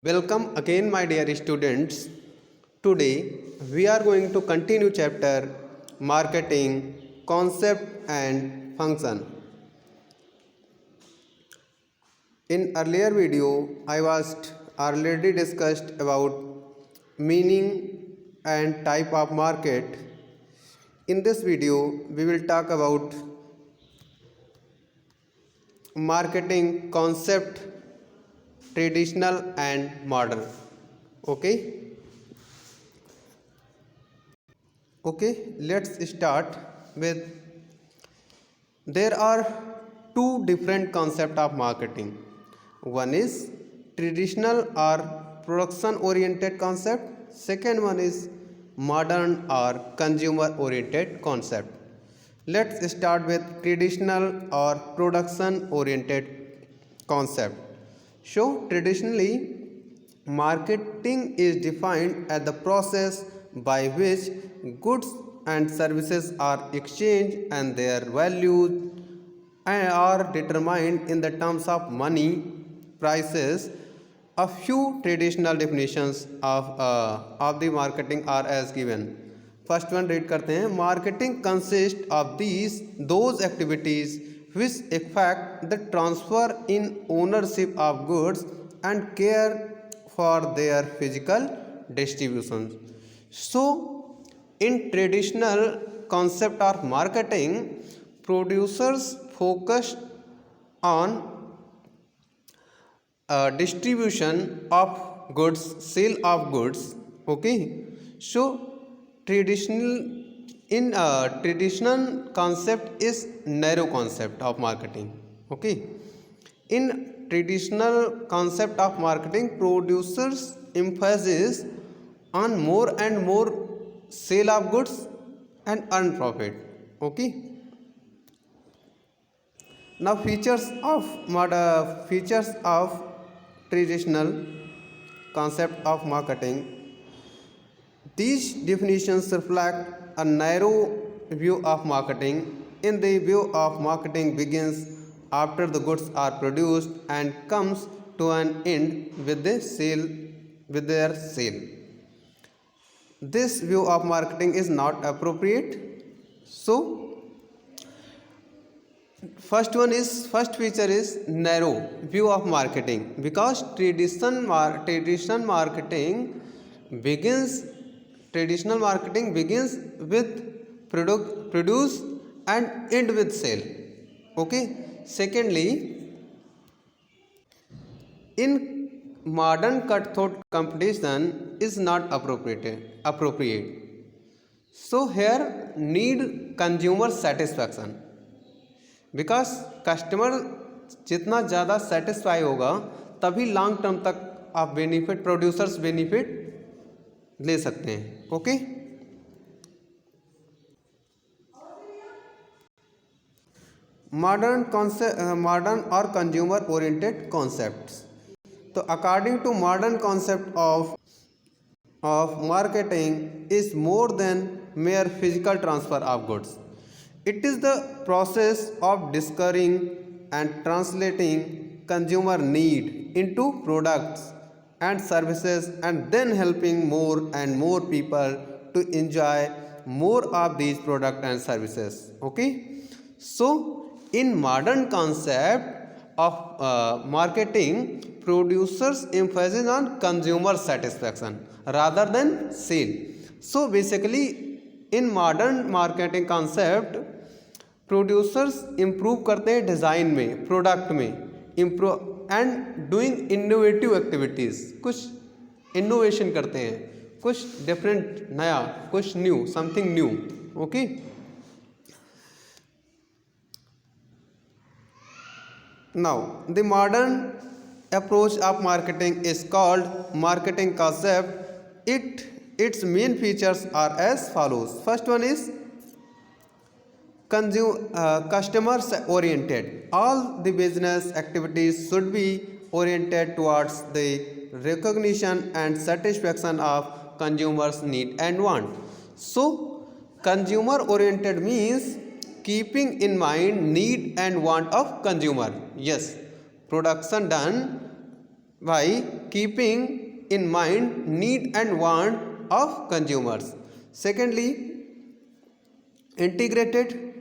Welcome again, my dear students. Today we are going to continue chapter marketing concept and function. In earlier video, I was already discussed about meaning and type of market. In this video, we will talk about marketing concept, traditional and modern. Okay. Let's start with there are two different concepts of marketing. One is traditional or production oriented concept. Second one is modern or consumer oriented concept. Let's start with traditional or production oriented concept. So traditionally, marketing is defined as the process by which goods and services are exchanged and their values are determined in the terms of money, prices. A few traditional definitions of the marketing are as given. First one read करते हैं. Marketing consist of those activities which affect the transfer in ownership of goods and care for their physical distribution. So in traditional concept of marketing, producers focus on distribution of goods, sale of goods. Okay, so traditional concept is narrow concept of marketing. Okay, in traditional concept of marketing, producers emphasis on more and more sale of goods and earn profit. Okay, now features of traditional concept of marketing. These definitions reflect a narrow view of marketing. In the view of marketing begins after the goods are produced and comes to an end with their sale. This view of marketing is not appropriate. So first feature is narrow view of marketing, because traditional marketing begins with produce and end with sale. Okay, secondly, in modern cutthroat competition is not appropriate. So here need consumer satisfaction, because customer जितना ज़्यादा satisfy होगा तभी long term तक आप producers benefit ले सकते हैं. Okay, modern और कंज्यूमर ओरिएंटेड कॉन्सेप्ट्स. तो according to modern concept of marketing is more than mere physical transfer of goods. It is the process of discovering and translating consumer need into products and services, and then helping more and more people to enjoy more of these products and services. Okay, so in modern concept of marketing, producers emphasis on consumer satisfaction rather than sale. So basically in modern marketing concept, producers improve करते हैं design में, product में improve and doing innovative activities. कुछ innovation करते हैं, कुछ different नया, कुछ new, something new. Okay, now the modern approach of marketing is called marketing concept. Its main features are as follows. First one is customer oriented. All the business activities should be oriented towards the recognition and satisfaction of consumers' need and want. So consumer oriented means keeping in mind need and want of consumer. Yes, production done by keeping in mind need and want of consumers. Secondly, integrated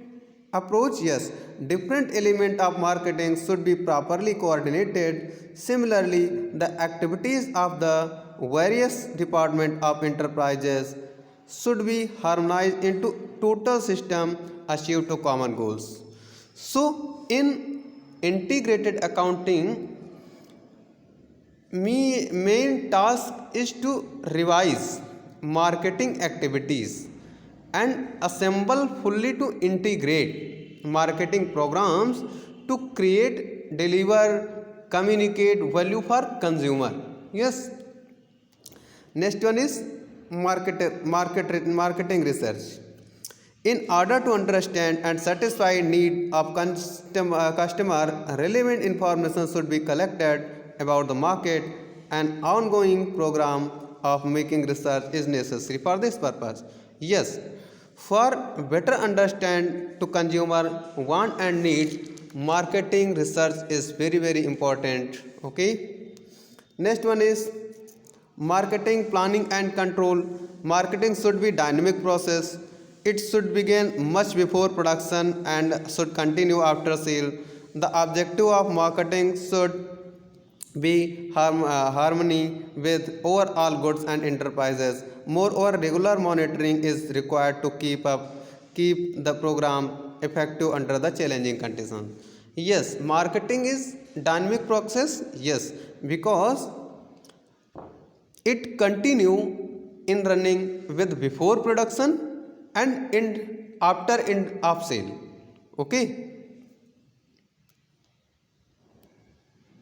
approach, yes, different element of marketing should be properly coordinated. Similarly, the activities of the various department of enterprises should be harmonized into total system achieve to common goals. So in integrated accounting, main task is to revise marketing activities and assemble fully to integrate marketing programs to create, deliver, communicate value for consumer. Yes. Next one is marketing research. In order to understand and satisfy need of customer, relevant information should be collected about the market. An ongoing program of making research is necessary for this purpose. Yes, for better understand to consumer want and need, marketing research is very important. Okay. Next one is marketing planning and control. Marketing should be dynamic process. It should begin much before production and should continue after sale. The objective of marketing should be harmony with overall goods and enterprises. Moreover, regular monitoring is required to keep the program effective under the challenging conditions. Yes, marketing is dynamic process. Yes, because it continue in running with before production and in after end of sale. Okay.